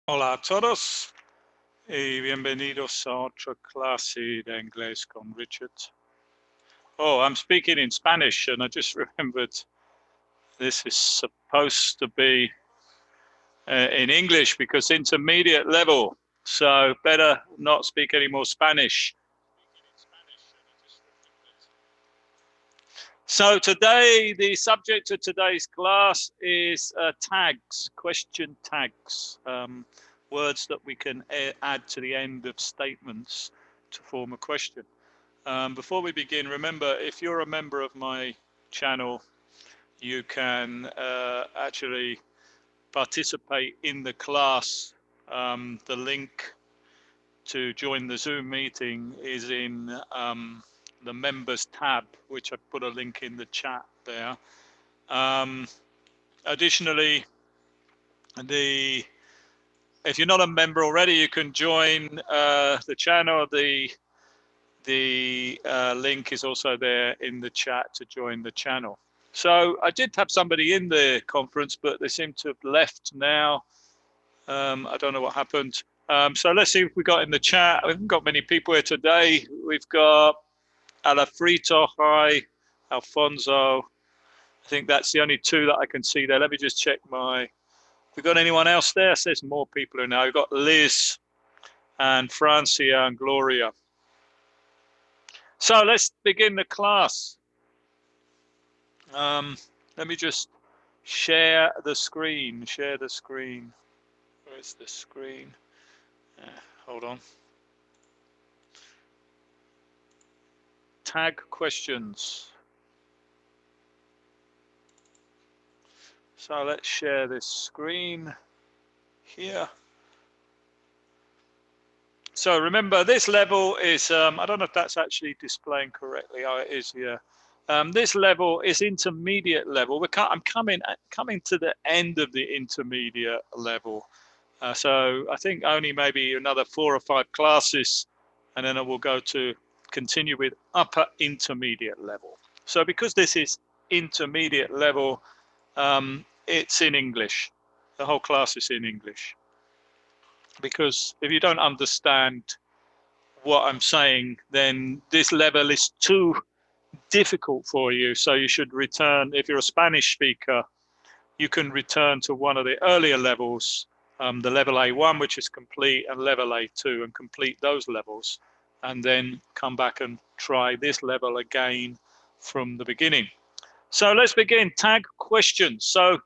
Hola a todos y bienvenidos a otra clase de inglés con Richard. Oh, I'm speaking in Spanish and I just remembered this is supposed to be in English because intermediate level. So better not speak any more Spanish. So today, the subject of today's class is tags, question tags, words that we can add to the end of statements to form a question. Before we begin, remember, if you're a member of my channel, you can actually participate in the class. The link to join the Zoom meeting is in the members tab, which I put a link in the chat there. Additionally, if you're not a member already, you can join the channel. The link is also there in the chat to join the channel. So I did have somebody in the conference, but they seem to have left now. I don't know what happened. So let's see if we got in the chat. We haven't got many people here today. We've got Alafrito, hi, Alfonso. I think that's the only two that I can see there. Let me just check my. We got anyone else there? It says more people are now. We've got Liz and Francia and Gloria. So let's begin the class. Let me just share the screen. Share the screen. Where's the screen? Hold on. Tag questions. So let's share this screen here. So remember, this level is, I don't know if that's actually displaying correctly. Oh, it is, yeah. This level is intermediate level. I'm coming to the end of the intermediate level. So I think only maybe another 4 or 5 classes, and then I will go to continue with upper intermediate level. So because this is intermediate level, it's in English. The whole class is in English. Because if you don't understand what I'm saying, then this level is too difficult for you. So you should return, if you're a Spanish speaker, you can return to one of the earlier levels, the level A1, which is complete, and level A2, and complete those levels, and then come back and try this level again from the beginning. So let's begin. Tag questions. So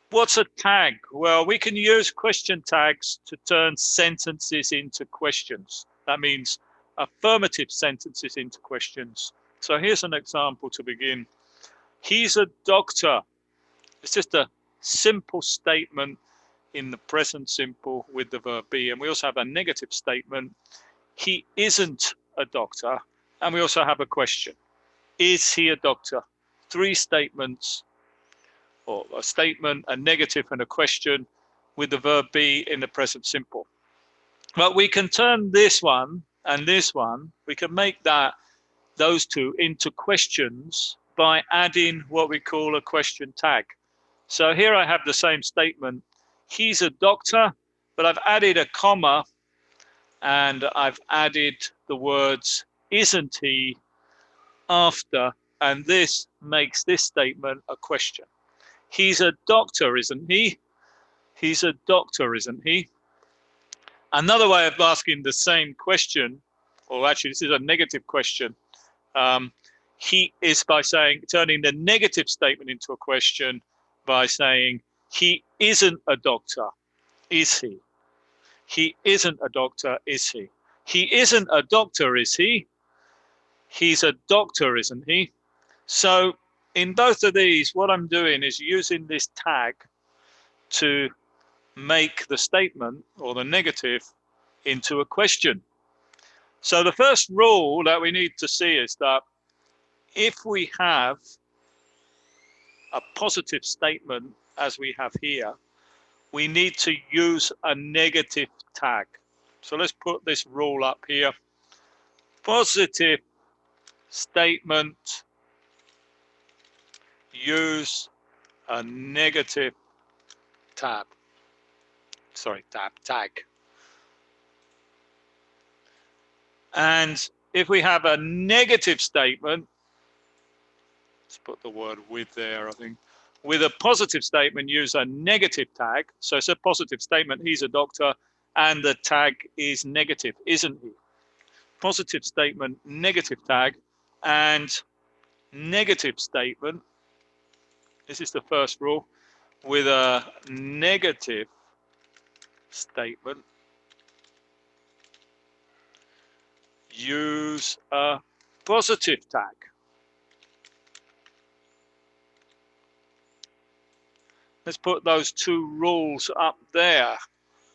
what's a tag? Well, we can use question tags to turn sentences into questions. That means affirmative sentences into questions. So here's an example to begin. He's a doctor. It's just a simple statement in the present simple with the verb be. And we also have a negative statement. He isn't a doctor. And we also have a question. Is he a doctor? 3 statements, or a statement, a negative, and a question with the verb be in the present simple. But we can turn this one and this one, we can make those two into questions by adding what we call a question tag. So here I have the same statement. He's a doctor, but I've added a comma and I've added the words isn't he after, and this makes this statement a question. He's a doctor, isn't he? He's a doctor, isn't he? Another way of asking the same question, or actually this is a negative question, he is by saying, turning the negative statement into a question by saying, he isn't a doctor, is he? He isn't a doctor, is he? He isn't a doctor, is he? He's a doctor, isn't he? So in both of these, what I'm doing is using this tag to make the statement or the negative into a question. So the first rule that we need to see is that if we have a positive statement, as we have here, we need to use a negative tag. So let's put this rule up here. Positive statement, use a negative tag. sorry, tag. And if we have a negative statement, let's put the word with there, I think. With a positive statement, use a negative tag. So it's a positive statement, he's a doctor, and the tag is negative, isn't he? Positive statement, negative tag, and negative statement. This is the first rule. With a negative statement, use a positive tag. Let's put those two rules up there.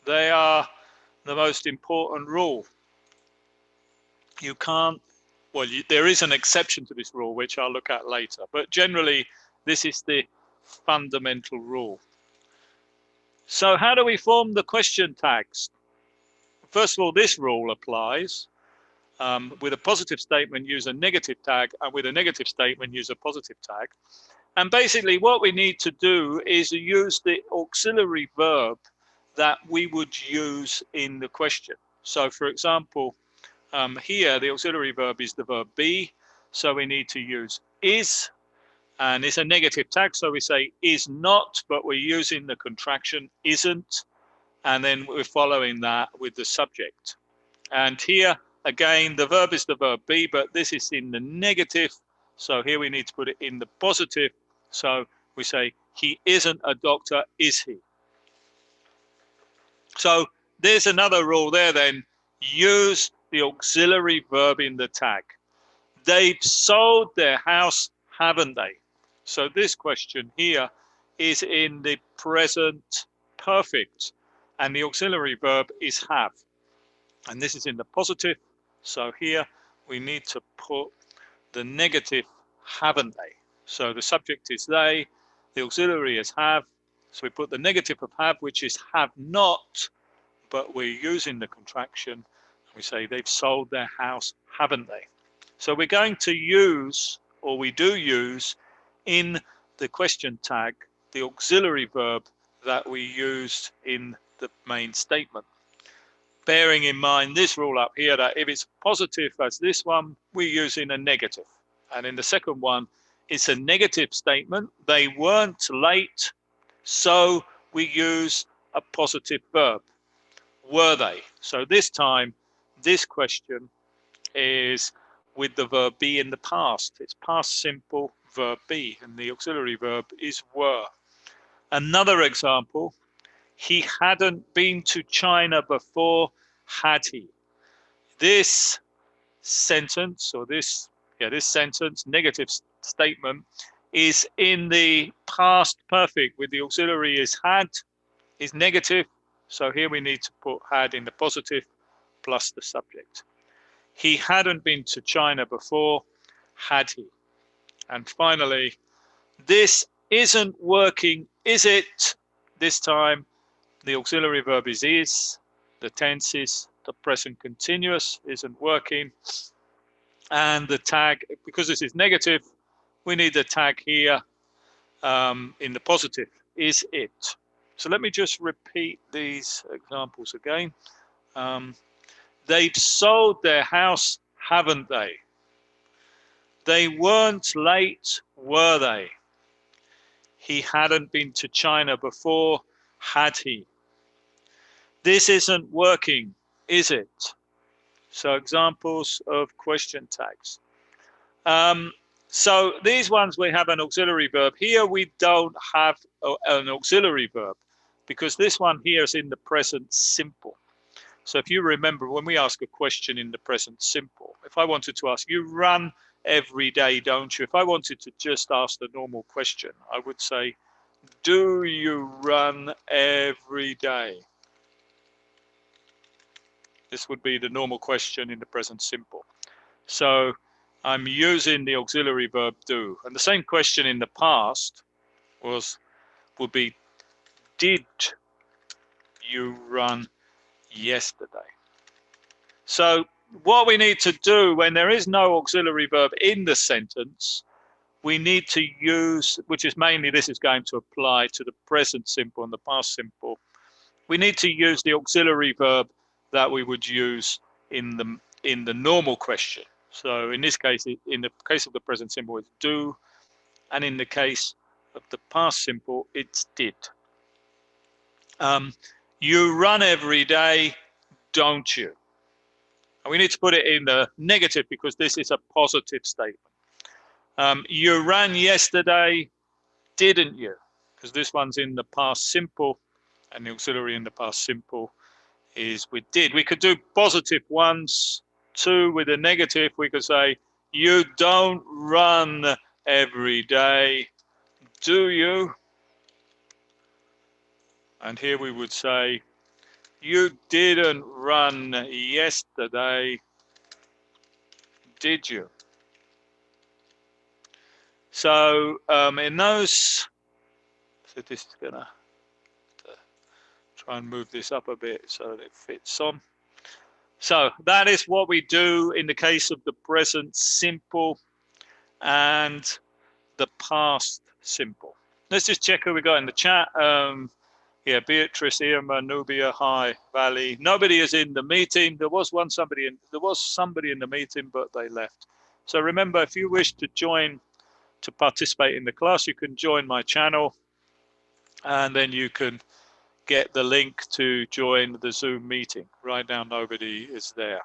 They are the most important rule. You can't, well, there is an exception to this rule, which I'll look at later, but generally, this is the fundamental rule. So how do we form the question tags? First of all, this rule applies. With a positive statement, use a negative tag, and with a negative statement, use a positive tag. And basically what we need to do is use the auxiliary verb that we would use in the question. So for example, here the auxiliary verb is the verb be, so we need to use is, and it's a negative tag, so we say is not, but we're using the contraction isn't, and then we're following that with the subject. And here again, the verb is the verb be, but this is in the negative, so here we need to put it in the positive. So we say, he isn't a doctor, is he? So there's another rule there then. Use the auxiliary verb in the tag. They've sold their house, haven't they? So this question here is in the present perfect, and the auxiliary verb is have. And this is in the positive. So here we need to put the negative, haven't they? So the subject is they, the auxiliary is have. So we put the negative of have, which is have not, but we're using the contraction. We say they've sold their house, haven't they? So we're going to use, or we do use, in the question tag, the auxiliary verb that we used in the main statement. Bearing in mind this rule up here, that if it's positive as this one, we're using a negative. And in the second one, it's a negative statement. They weren't late, so we use a positive verb. Were they? So this time, this question is with the verb be in the past. It's past simple verb be, and the auxiliary verb is were. Another example, he hadn't been to China before, had he? This sentence, or this sentence, negative statement, is in the past perfect with the auxiliary is had, is negative. So here we need to put had in the positive plus the subject. He hadn't been to China before, had he? And finally, this isn't working, is it? This time, the auxiliary verb is, the tense is the present continuous, isn't working. And the tag, because this is negative, we need the tag here in the positive, is it? So let me just repeat these examples again. They've sold their house, haven't they? They weren't late, were they? He hadn't been to China before, had he? This isn't working, is it? So examples of question tags. So these ones we have an auxiliary verb. Here we don't have an auxiliary verb because this one here is in the present simple. So if you remember, when we ask a question in the present simple, if I wanted to ask, you run every day, don't you? If I wanted to just ask the normal question, I would say, do you run every day? This would be the normal question in the present simple. So I'm using the auxiliary verb do. And the same question in the past would be, did you run yesterday? So what we need to do when there is no auxiliary verb in the sentence, we need to use, which is mainly this is going to apply to the present simple and the past simple, we need to use the auxiliary verb that we would use in the normal question. So in this case, in the case of the present simple, it's do, and in the case of the past simple, it's did. You run every day, don't you? And we need to put it in the negative because this is a positive statement. You ran yesterday, didn't you? Because this one's in the past simple, and the auxiliary in the past simple is we did. We could do positive ones, two with a negative. We could say, you don't run every day, do you? And here we would say, you didn't run yesterday, did you? So in those, so this is gonna try and move this up a bit so that it fits on. So that is what we do in the case of the present simple and the past simple. Let's just check who we got in the chat. Yeah, Beatrice, Irma, Nubia, hi, Valley. Nobody is in the meeting. There was somebody in the meeting, but they left. So remember, if you wish to join to participate in the class, you can join my channel, and then you can get the link to join the Zoom meeting. Right now, nobody is there.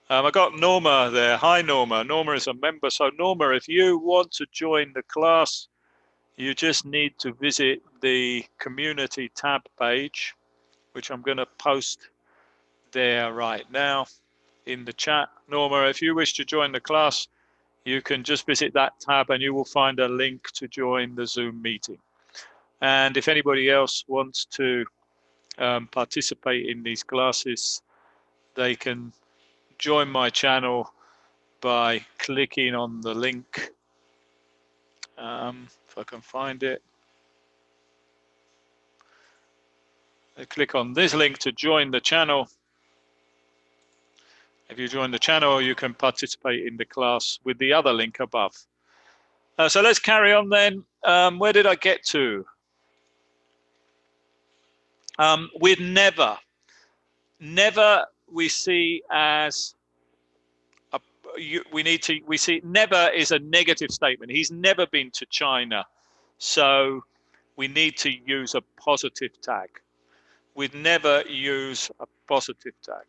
I got Norma there. Hi, Norma. Norma is a member. So Norma, if you want to join the class, you just need to visit the community tab page, which I'm going to post there right now in the chat. Norma, if you wish to join the class, you can just visit that tab and you will find a link to join the Zoom meeting. And if anybody else wants to participate in these classes, they can join my channel by clicking on the link. If I can find it. They click on this link to join the channel. If you join the channel, you can participate in the class with the other link above. So let's carry on then. Where did I get to? With never. Never we see as we see never is a negative statement. He's never been to China, so we need to use a positive tag. We'd never use a positive tag.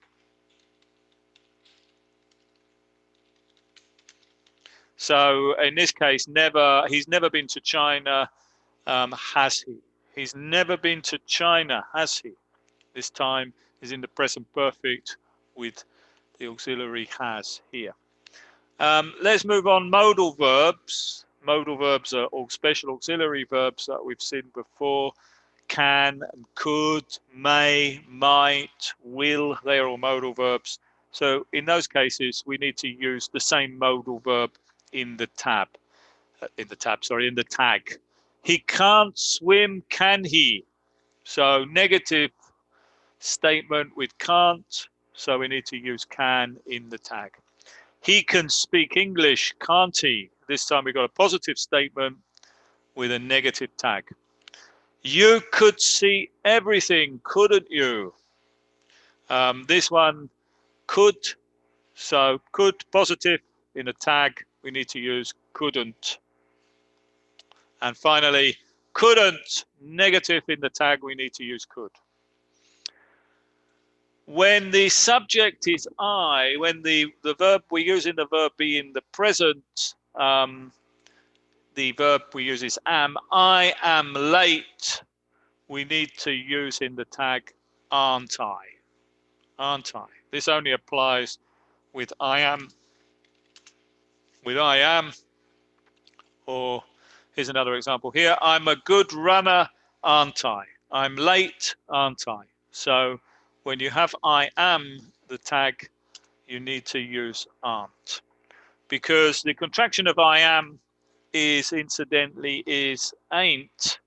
So in this case, never. He's never been to China, has he? He's never been to China, has he? This time is in the present perfect with the auxiliary has here. Let's move on. Modal verbs. Modal verbs are all special auxiliary verbs that we've seen before. Can, could, may, might, will, they're all modal verbs. So in those cases, we need to use the same modal verb in the tag. He can't swim, can he? So negative statement with can't, so we need to use can in the tag. He can speak English, can't he? This time we've got a positive statement with a negative tag. You could see everything, couldn't you? This one, could, so could positive in a tag, we need to use couldn't. And finally, couldn't, negative in the tag, we need to use could. When the subject is I, when the verb we use in the verb be in the present, the verb we use is am. I am late. We need to use in the tag aren't I. Aren't I? This only applies with I am. With I am. Or here's another example here. I'm a good runner, aren't I? I'm late, aren't I? So when you have I am, the tag, you need to use aren't. Because the contraction of I am is incidentally is ain't,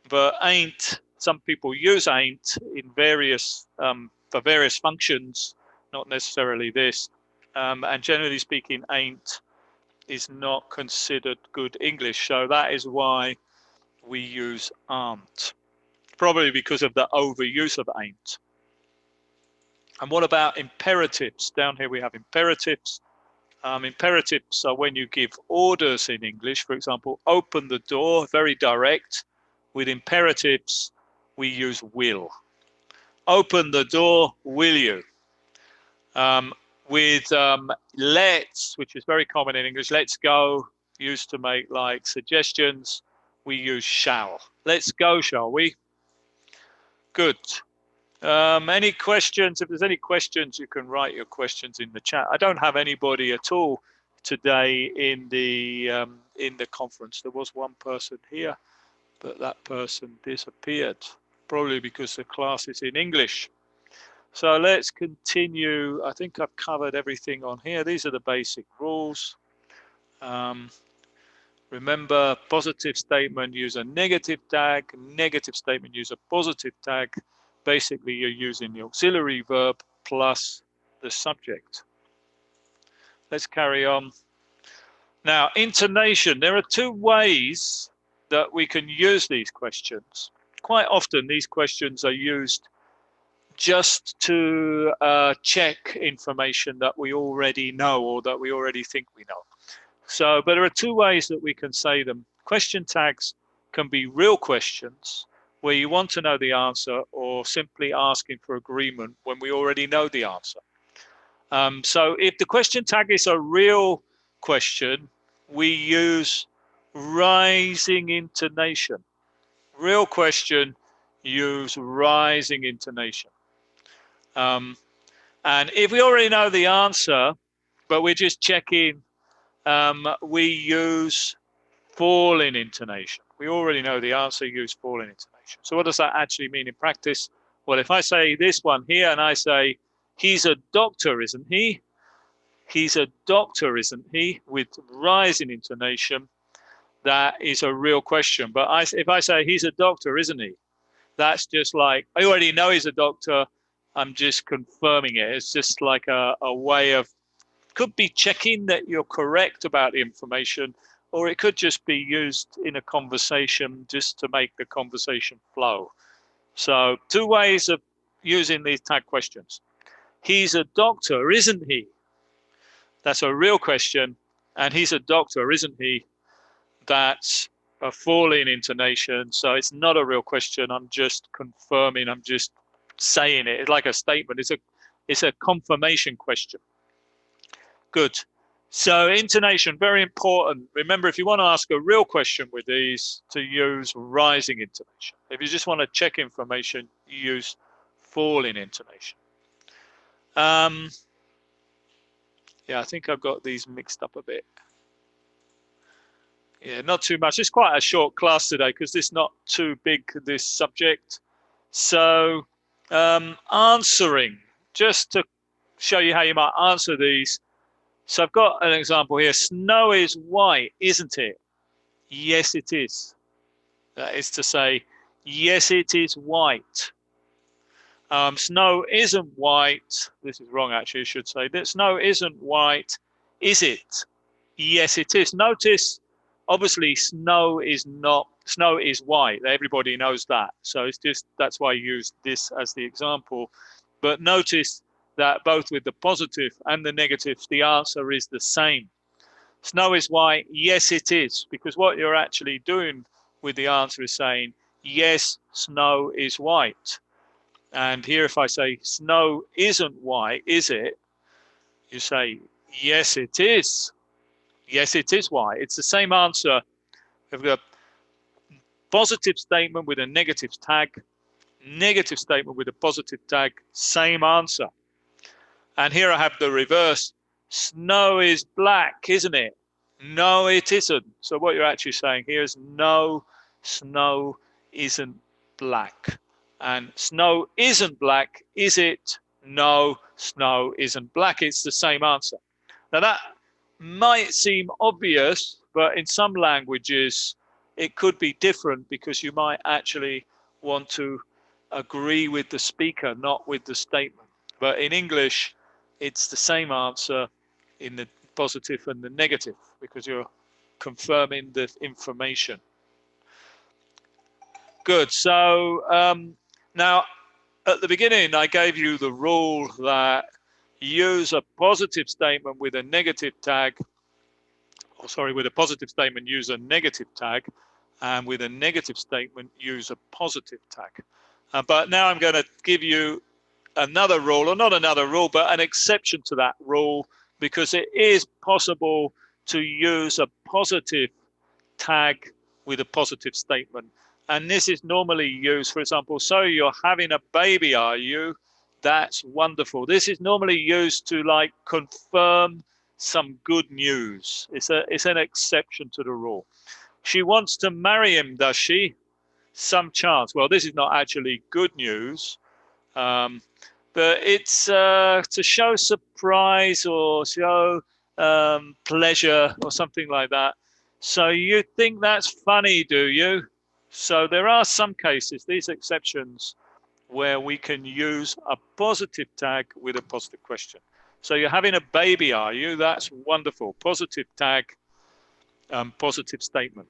but ain't, some people use ain't in various for various functions, not necessarily this. And generally speaking, ain't is not considered good English. So that is why we use aren't. probably because of the overuse of ain't. And what about imperatives? Down here we have imperatives. Imperatives are when you give orders in English. For example, open the door, very direct. With imperatives, we use will. Open the door, will you? With let's, which is very common in English, let's go, used to make like suggestions, we use shall. Let's go, shall we? Good. Any questions? If there's any questions, you can write your questions in the chat. I don't have anybody at all today in the conference. There was one person here, but that person disappeared, probably because the class is in English. So let's continue. I think I've covered everything on here. These are the basic rules. Remember, positive statement, use a negative tag. Negative statement, use a positive tag. Basically, you're using the auxiliary verb plus the subject. Let's carry on. Now, intonation. There are two ways that we can use these questions. Quite often, these questions are used just to check information that we already know or that we already think we know. So, but there are two ways that we can say them. Question tags can be real questions where you want to know the answer or simply asking for agreement when we already know the answer. So if the question tag is a real question, we use rising intonation. Real question, use rising intonation. And if we already know the answer, but we're just checking, we use falling intonation. We already know the answer, use falling intonation. So what does that actually mean in practice? Well, if I say this one here and I say, he's a doctor, isn't he? He's a doctor, isn't he? With rising intonation, that is a real question. But if I say, he's a doctor, isn't he? That's just like, I already know he's a doctor. I'm just confirming it. It's just like a way of, could be checking that you're correct about the information, or it could just be used in a conversation just to make the conversation flow. So two ways of using these tag questions. He's a doctor, isn't he? That's a real question. And he's a doctor, isn't he? That's a falling intonation. So it's not a real question. I'm just confirming. I'm just saying it. It's like a statement. It's a confirmation question. Good. So intonation, very important. Remember, if you want to ask a real question with these, to use rising intonation. If you just want to check information, you use falling intonation. Yeah, I think I've got these mixed up a bit. Yeah, not too much. It's quite a short class today because it's not too big, this subject. So answering, just to show you how you might answer these. So I've got an example here. Snow is white, isn't it? Yes, it is. That is to say, yes, it is white. Snow isn't white. This is wrong, actually, I should say. That snow isn't white, is it? Yes, it is. Notice, obviously, snow is not. Snow is white. Everybody knows that. So it's just, that's why I use this as the example. But notice that both with the positive and the negative, the answer is the same. Snow is white. Yes, it is. Because what you're actually doing with the answer is saying, yes, snow is white. And here, if I say snow isn't white, is it? You say, yes, it is. Yes, it is white. It's the same answer. We've got a positive statement with a negative tag, negative statement with a positive tag, same answer. And here I have the reverse. Snow is black, isn't it? No, it isn't. So what you're actually saying here is no, snow isn't black. And snow isn't black, is it? No, snow isn't black. It's the same answer. Now that might seem obvious, but in some languages, it could be different because you might actually want to agree with the speaker, not with the statement. But in English, it's the same answer in the positive and the negative because you're confirming the information. good. So now at the beginning, I gave you the rule that use a positive statement with a negative tag. Or sorry, with a positive statement, use a negative tag. And with a negative statement, use a positive tag. But now I'm going to give you another rule, or not another rule, but an exception to that rule, because it is possible to use a positive tag with a positive statement. And this is normally used, for example, so you're having a baby, are you? That's wonderful. This is normally used to like confirm some good news. It's an exception to the rule. She wants to marry him, does she? Some chance. Well, this is not actually good news. But it's to show surprise or show pleasure or something like that. So you think that's funny, do you? So there are some cases, these exceptions, where we can use a positive tag with a positive question. So you're having a baby, are you? That's wonderful. Positive tag, positive statement.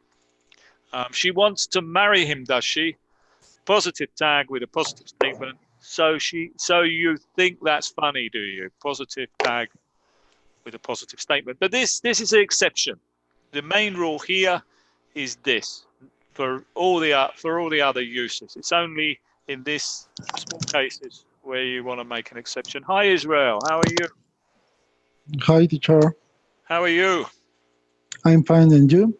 She wants to marry him, does she? Positive tag with a positive statement. So you think that's funny, do you? Positive tag with a positive statement. But this is an exception. The main rule here is this for all the other uses. It's only in this small cases where you want to make an exception. Hi Israel, how are you? Hi, teacher. How are you? I'm fine, and you?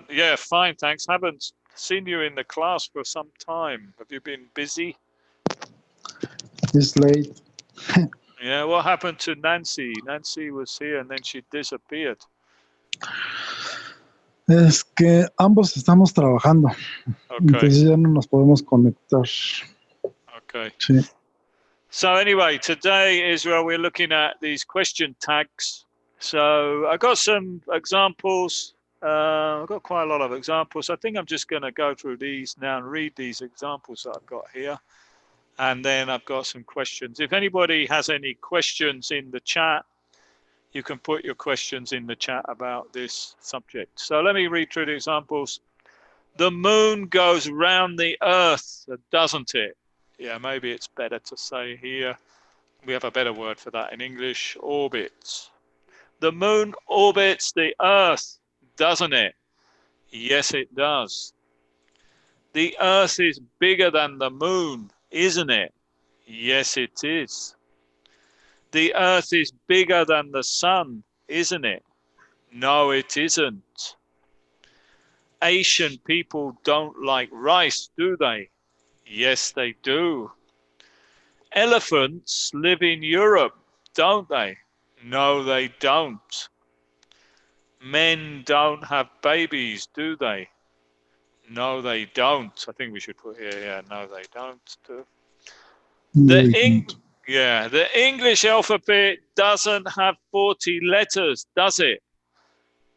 Yeah, fine, thanks. Haven't seen you in the class for some time. Have you been busy? It's late. Yeah, what happened to Nancy? Nancy was here and then she disappeared. Es que ambos estamos trabajando, Okay. entonces ya no nos podemos conectar. Okay. Sí. So anyway, today, Israel, we're looking at these question tags. So I got some examples. I've got quite a lot of examples. I think I'm just going to go through these now and read these examples that I've got here. And then I've got some questions. If anybody has any questions in the chat, you can put your questions in the chat about this subject. So let me read through the examples. The moon goes round the earth, doesn't it? Yeah, maybe it's better to say here. We have a better word for that in English, orbits. The moon orbits the earth, doesn't it? Yes, it does. The earth is bigger than the moon, isn't it? Yes, it is. The earth is bigger than the sun, isn't it? No, it isn't. Asian people don't like rice, do they? Yes, they do. Elephants live in Europe, don't they? No, they don't. Men don't have babies, do they? No, they don't. I think we should put here, yeah, no, they don't. The English alphabet doesn't have 40 letters, does it?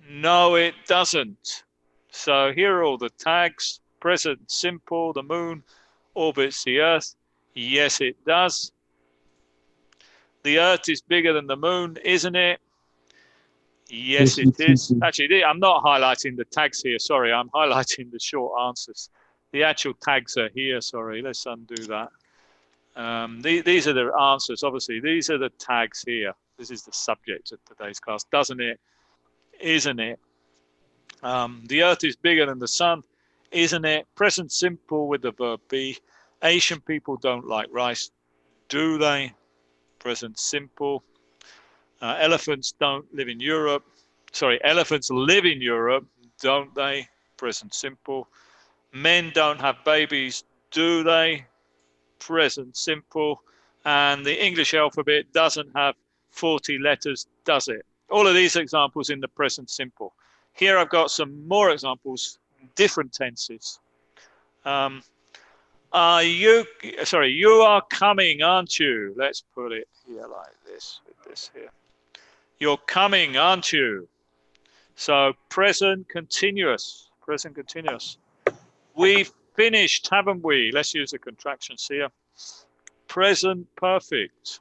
No, it doesn't. So here are all the tags. Present simple, the moon orbits the earth. Yes, it does. The earth is bigger than the moon, isn't it? Yes, it is. Actually, I'm not highlighting the tags here. Sorry, I'm highlighting the short answers. The actual tags are here. Sorry, let's undo that. These are the answers. Obviously, these are the tags here. This is the subject of today's class. Doesn't it? Isn't it? The earth is bigger than the sun, isn't it? Present simple with the verb be. Asian people don't like rice, do they? Present simple. Elephants don't live in Europe. Sorry, elephants live in Europe, don't they? Present simple. Men don't have babies, do they? Present simple. And the English alphabet doesn't have 40 letters, does it? All of these examples in the present simple. Here I've got some more examples, different tenses. You are coming, aren't you? Let's put it here like this, with this here. You're coming, aren't you? So present continuous, present continuous. We've finished, haven't we? Let's use the contractions here. Present perfect.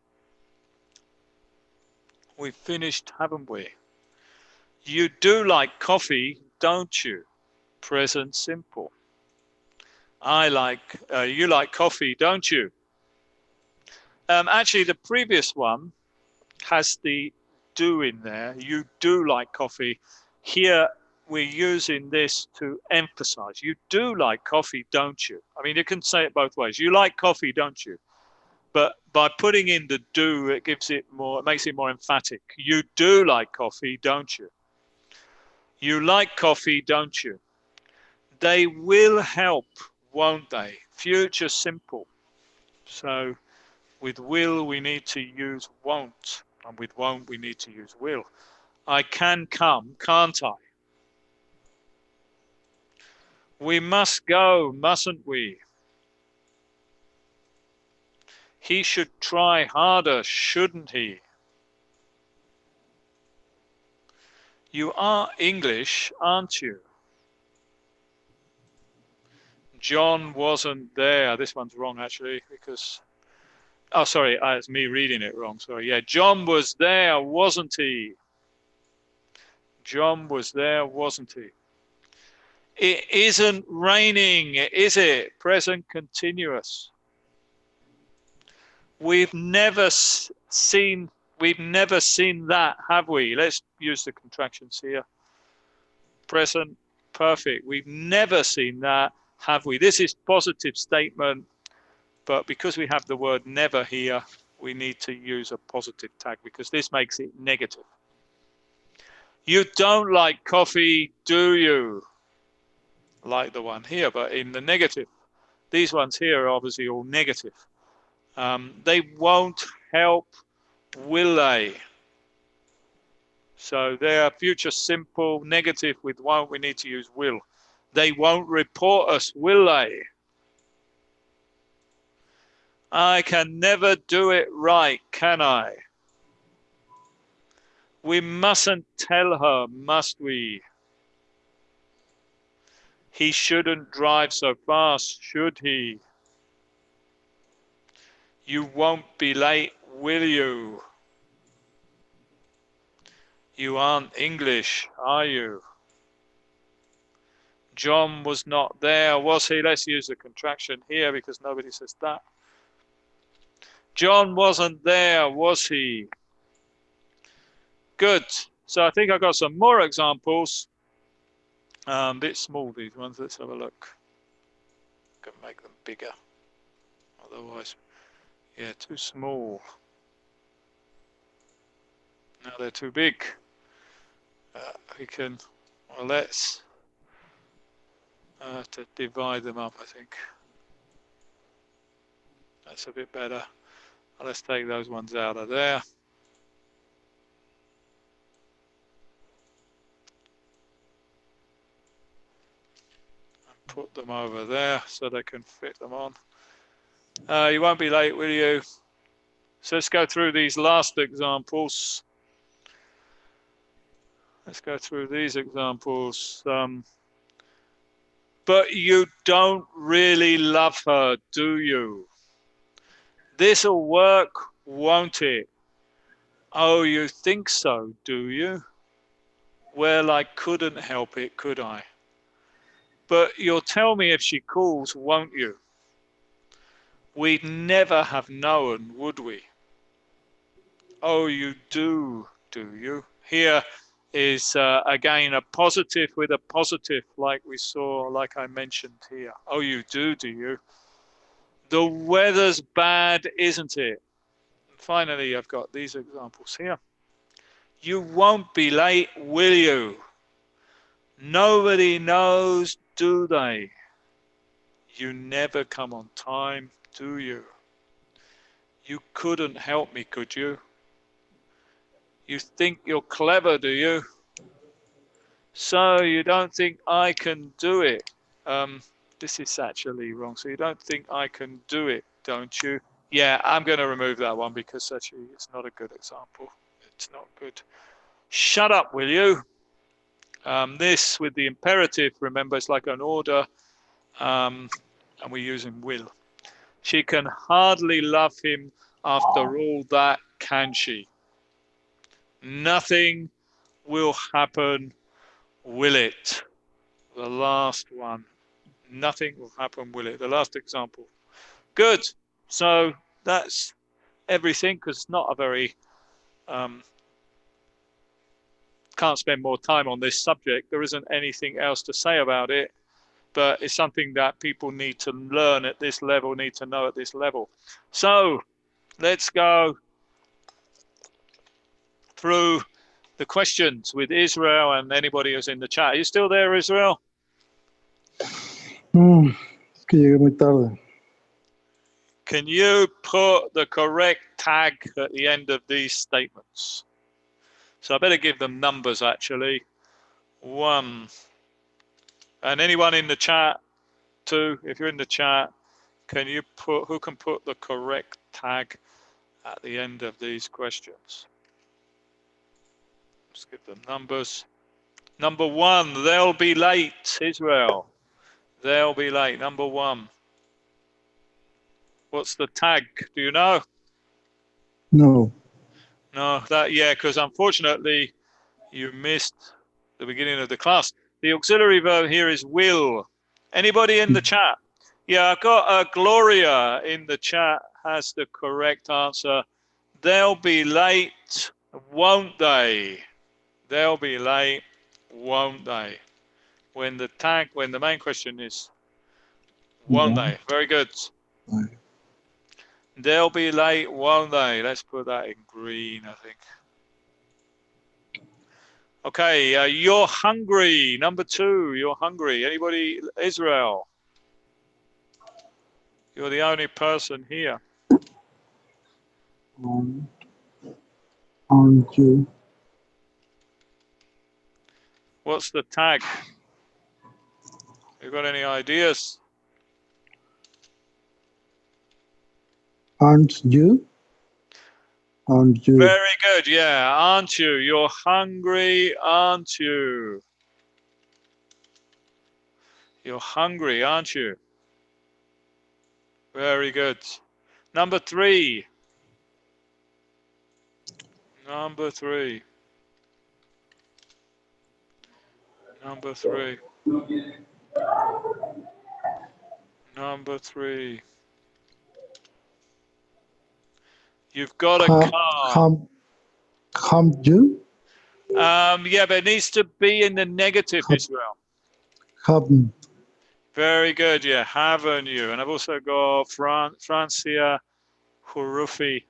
We've finished, haven't we? You do like coffee, don't you? Present simple. You like coffee, don't you? Actually, the previous one has the do in there. You do like coffee. Here, we're using this to emphasize. You do like coffee, don't you? I mean, you can say it both ways. You like coffee, don't you? But by putting in the do, it gives it more, it makes it more emphatic. You do like coffee, don't you? You like coffee, don't you? They will help, won't they? Future simple. So with will, we need to use won't. And with won't, we need to use will. I can come, can't I? We must go, mustn't we? He should try harder, shouldn't he? You are English, aren't you? John wasn't there. This one's wrong, actually, because... Oh, sorry, it's me reading it wrong. Sorry. Yeah, John was there, wasn't he? John was there, wasn't he? It isn't raining, is it? Present continuous. We've never seen that, have we? Let's use the contractions here. Present perfect. We've never seen that, have we? This is positive statement, but because we have the word never here, we need to use a positive tag because this makes it negative. You don't like coffee, do you? Like the one here, but in the negative. These ones here are obviously all negative. They won't help, will they? So they are future simple, negative with won't, we need to use will. They won't report us, will they? I can never do it right, can I? We mustn't tell her, must we? He shouldn't drive so fast, should he? You won't be late, will you? You aren't English, are you? John was not there, was he? Let's use the contraction here because nobody says that. John wasn't there, was he? Good. So I think I've got some more examples. A bit small, these ones. Let's have a look. Can make them bigger. Otherwise, yeah, too small. Now they're too big. We can, well, let's to divide them up, I think. That's a bit better. Let's take those ones out of there. And put them over there so they can fit them on. You won't be late, will you? So let's go through these last examples. Let's go through these examples. But you don't really love her, do you? This'll work, won't it? Oh, you think so, do you? Well, I couldn't help it, could I? But you'll tell me if she calls, won't you? We'd never have known, would we? Oh, you do you? Here is, again, a positive with a positive, like we saw, like I mentioned here. Oh, you do you? The weather's bad, isn't it? And finally, I've got these examples here. You won't be late, will you? Nobody knows, do they? You never come on time, do you? You couldn't help me, could you? You think you're clever, do you? So you don't think I can do it? This is actually wrong. So you don't think I can do it, don't you? Yeah, I'm going to remove that one because actually it's not a good example. It's not good. Shut up, will you? This with the imperative, remember, it's like an order, and we're using will. She can hardly love him after all that, can she? Nothing will happen, will it? The last one. Nothing will happen, will it? The last example. Good. So that's everything, because it's not a very, can't spend more time on this subject. There isn't anything else to say about it, but it's something that people need to learn at this level, need to know at this level. So let's go through the questions with Israel and anybody who's in the chat. Are you still there, Israel? Es que llegué muy tarde. Can you put the correct tag at the end of these statements? So I better give them numbers, actually. 1. And anyone in the chat, 2, if you're in the chat, can you put, who can put the correct tag at the end of these questions? Let's give them numbers. Number 1, they'll be late, Israel. They'll be late, number 1. What's the tag? Do you know? No. No, yeah, because unfortunately you missed the beginning of the class. The auxiliary verb here is will. Anybody in the chat? Yeah, I've got Gloria in the chat has the correct answer. They'll be late, won't they? They'll be late, won't they? When the main question is, won't they? Very good. They'll be late, won't they? Let's put that in green, I think. Okay, you're hungry. Number 2, you're hungry. Anybody? Israel? You're the only person here. Aren't you? What's the tag? You got any ideas? Aren't you? Aren't you? Very good. Yeah, aren't you? You're hungry, aren't you? You're hungry, aren't you? Very good. Number 3. Number 3. Number 3. Number 3. You've got a car. Haven't you? Yeah, but it needs to be in the negative, Israel. Haven't. Very good. Yeah, haven't you? And I've also got Francia Hurufi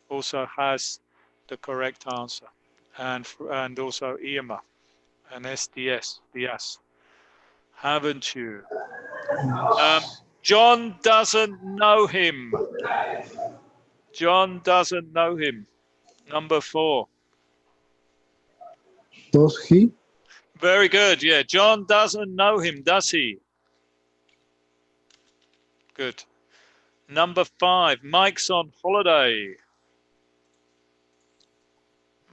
also has the correct answer, and also Irma and SDS, Diaz. Haven't you? John doesn't know him. John doesn't know him. Number 4. Does he? Very good. Yeah, John doesn't know him, does he? Good. Number 5. Mike's on holiday.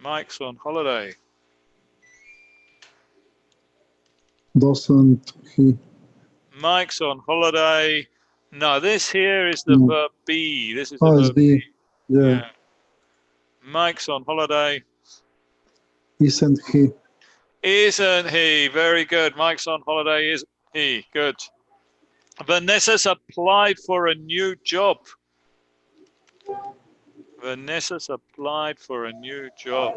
Mike's on holiday. Doesn't he? Mike's on holiday. No, this here is the verb be. This is the verb be. Yeah. Mike's on holiday. Isn't he? Isn't he? Very good. Mike's on holiday, isn't he? Good. Vanessa's applied for a new job. Vanessa's applied for a new job.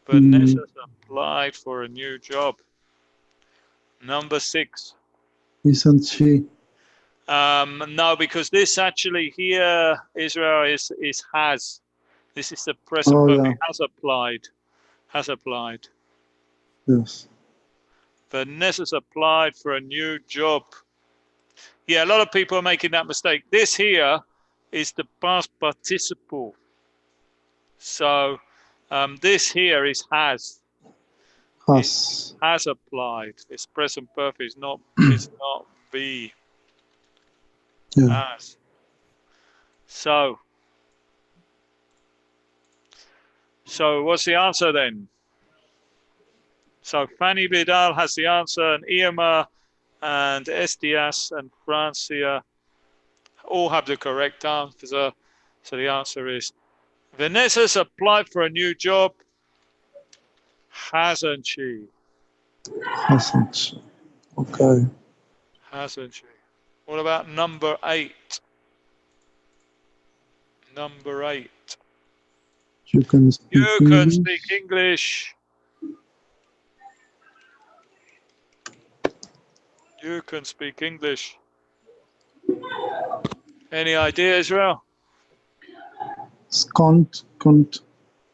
Vanessa's applied for a new job. Number 6. Isn't she? No, because this actually here, Israel, is has. This is the present perfect. Yeah. Has applied. Has applied. Yes. Vanessa's applied for a new job. Yeah, a lot of people are making that mistake. This here is the past participle. So this here is has. Has applied. It's present perfect. It's not be. Yeah. Has. So what's the answer then? So Fanny Vidal has the answer, and Irma and Estias and Francia all have the correct answer. So the answer is Vanessa's applied for a new job, hasn't she? Hasn't she? Okay. Hasn't she? What about number 8? Number 8. You can speak You can English. speak English. You can speak English. Any idea, Israel? Can't.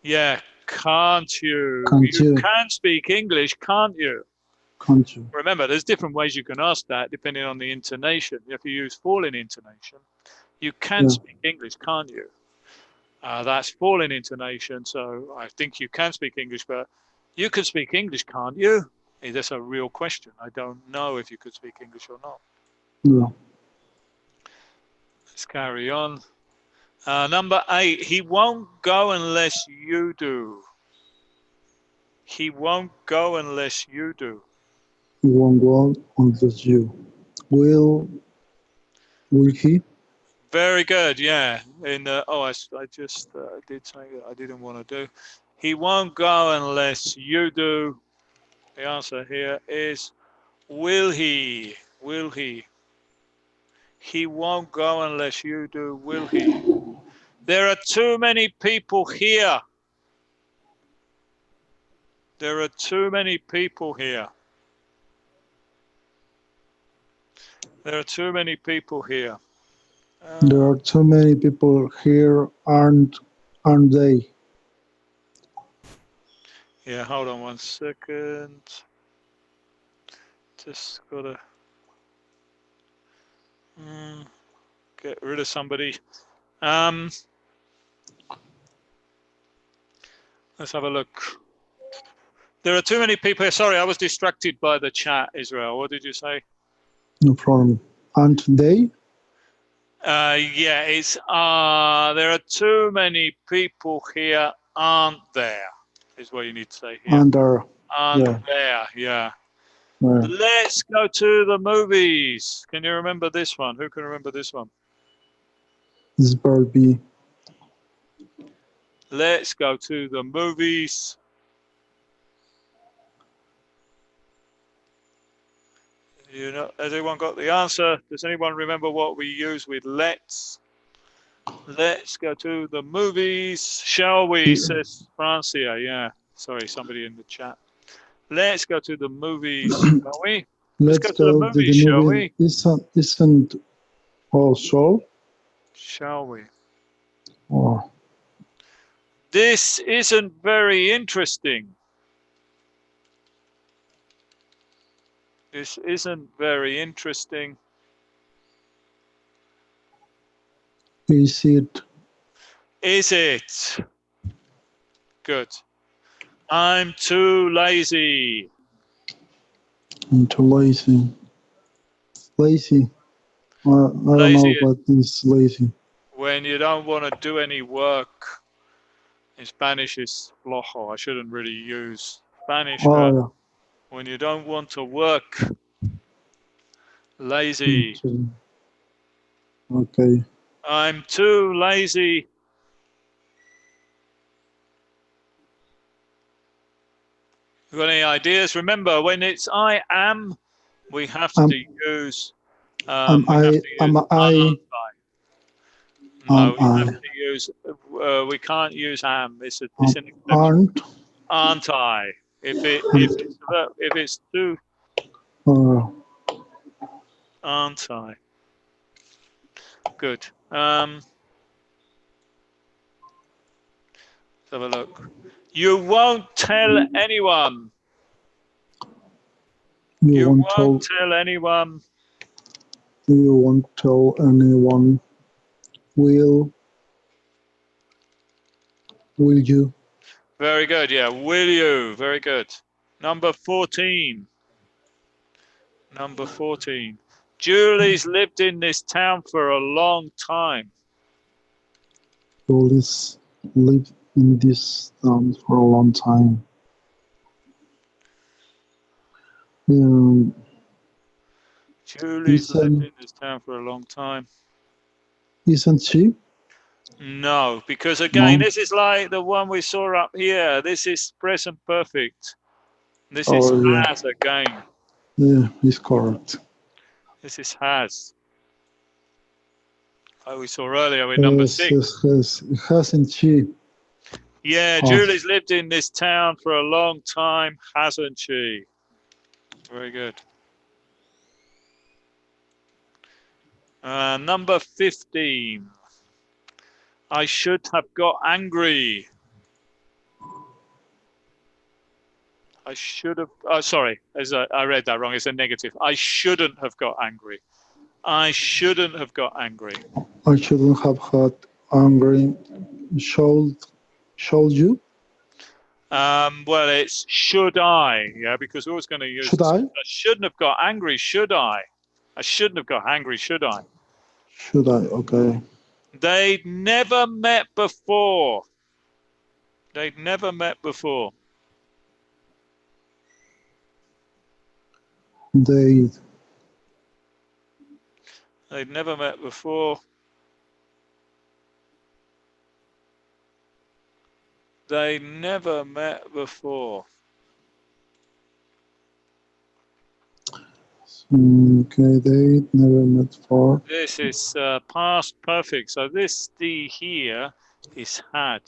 Yeah, can't you? Can't You you? can speak English, can't you? Can't you? Remember, there's different ways you can ask that depending on the intonation. If you use falling intonation, you can Yeah. speak English, can't you? That's falling intonation, so I think you can speak English, but you can speak English, can't you? Hey, that's a real question. I don't know if you could speak English or not. Yeah. Let's carry on. Number 8, he won't go unless you do. He won't go unless you do. You won't go unless you. Will he? Very good, yeah. I just did something that I didn't want to do. He won't go unless you do. The answer here is will he? Will he? He won't go unless you do, will he? There are too many people here. There are too many people here. There are too many people here. There are too many people here, aren't they? Yeah, hold on 1 second. Just gotta get rid of somebody. Let's have a look. There are too many people here. Sorry, I was distracted by the chat, Israel. What did you say? No problem. Aren't they? Yeah, it's there are too many people here, aren't there? Is what you need to say here. Under. Aren't Yeah. there? Yeah. Yeah. Let's go to the movies. Can you remember this one? Who can remember this one? This verb be. Let's go to the movies. You know, has everyone got the answer? Does anyone remember what we use with let's? Let's go to the movies, shall we? Says Francia. Yeah. Sorry, somebody in the chat. Let's go to the movies, shall we? Let's go Let's to the go to the movies, shall movie. we? Isn't also Shall we? or This isn't very interesting. This isn't very interesting. is it? Is it? Good. I'm too lazy. I'm too lazy. Lazy. I don't Lazy know what is lazy. when you don't want to do any work. In Spanish is flojo. I shouldn't really use Spanish, but Oh when you don't want to work, yeah. lazy. Okay. I'm too lazy. You got any ideas? Remember, when it's I am, we have to use. Am I? No, we have to use. We can't use am. It's an exception. Aren't I? If it's too. Aren't I? Good. Let's have a look. You won't tell anyone. You won't tell anyone. You won't tell anyone. Will you? Very good. Yeah. Will you? Very good. Number 14. Number 14. Julie's lived in this town for a long time. Julie's lived in this town for a long time. Julie's lived in this town for a long time. Isn't she? No, because again, this is like the one we saw up here. This is present perfect. This is yeah. has again. Yeah, it's correct. This is has. Oh, we saw earlier with number 6. Hasn't she? Yeah, Has. Julie's lived in this town for a long time, hasn't she? Very good. Number 15. I should have got angry. I should have. Oh, sorry. I read that wrong. It's a negative. I shouldn't have got angry. I shouldn't have got angry. I shouldn't have had angry. Should you? Well, it's should I? Yeah, because we're always going to use. Should I? I shouldn't have got angry. Should I? I shouldn't have got angry. Should I? Should I? Okay. They'd never met before. They'd never met before. They'd never met before. They never met before. Okay, they never met before. This is past perfect. So this D here is had.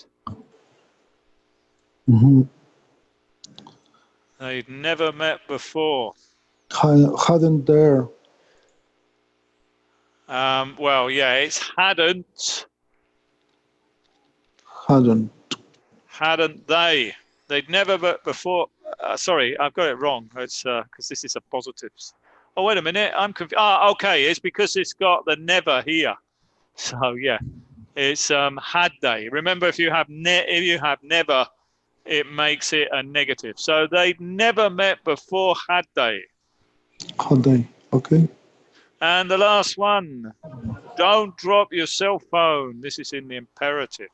They'd never met before. Hadn't there. Well, yeah, it's hadn't. Hadn't they? They'd never met before. Sorry, I've got it wrong. It's because this is a positives. Oh, wait a minute. I'm confused. Okay. It's because it's got the never here. So yeah, it's had they. Remember, if you have never, it makes it a negative. So they'd never met before, had they? Had they? Okay. And the last one. Don't drop your cell phone. This is in the imperative.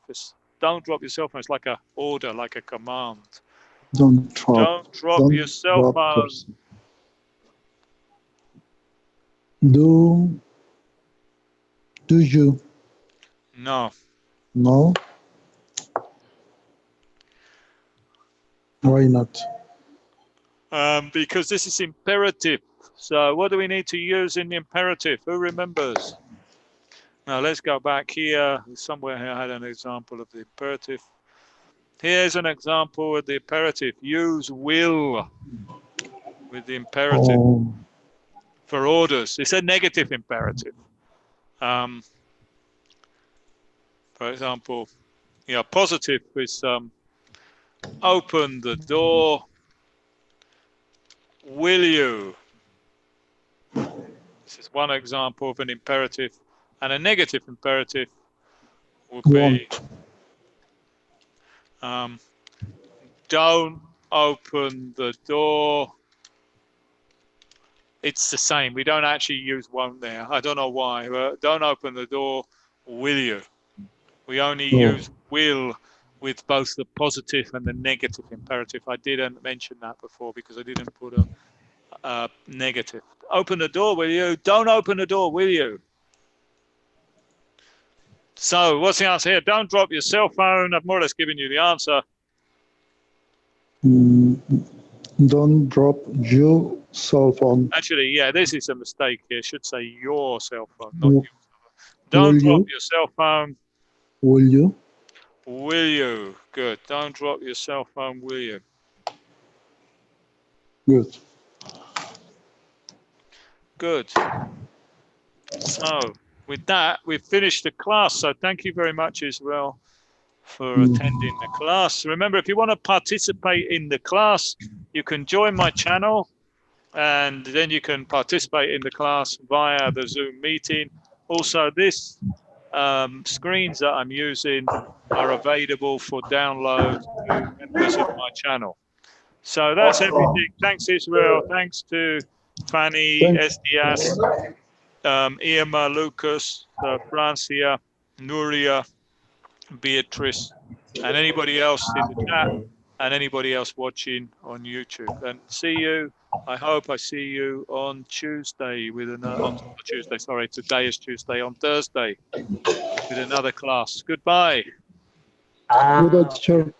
Don't drop your cell phone. It's like an order, like a command. Don't drop your cell phone. Do you? No. No. Why not? Because this is imperative. So what do we need to use in the imperative? Who remembers? Now let's go back here. Somewhere here I had an example of the imperative. Here's an example of the imperative. Use will with the imperative for orders. It's a negative imperative. For example, positive is open the door. Will you? This is one example of an imperative. And a negative imperative would be don't open the door. It's the same. We don't actually use won't there. I don't know why. But don't open the door, will you? We only use will with both the positive and the negative imperative. I didn't mention that before because I didn't put a negative. Open the door, will you? Don't open the door, will you? So what's the answer here? Don't drop your cell phone. I've more or less given you the answer. Don't drop your cell phone. Actually, yeah, this is a mistake here. It should say your cell phone, not your cell phone. Don't drop your cell phone. Will you? Will you? Good. Don't drop your cell phone, will you? Good. Good. So with that, we've finished the class. So thank you very much, Israel, for attending the class. Remember, if you want to participate in the class, you can join my channel and then you can participate in the class via the Zoom meeting. Also, this screens that I'm using are available for download to members of my channel. So that's everything. Thanks, Israel. Thanks to Fanny, Estias, Irma, Lucas, Francia, Nuria, Beatrice, and anybody else in the chat, and anybody else watching on YouTube. And see you. I hope I see you on Tuesday with on Tuesday. Sorry, today is Tuesday. On Thursday with another class. Goodbye. Good, teacher.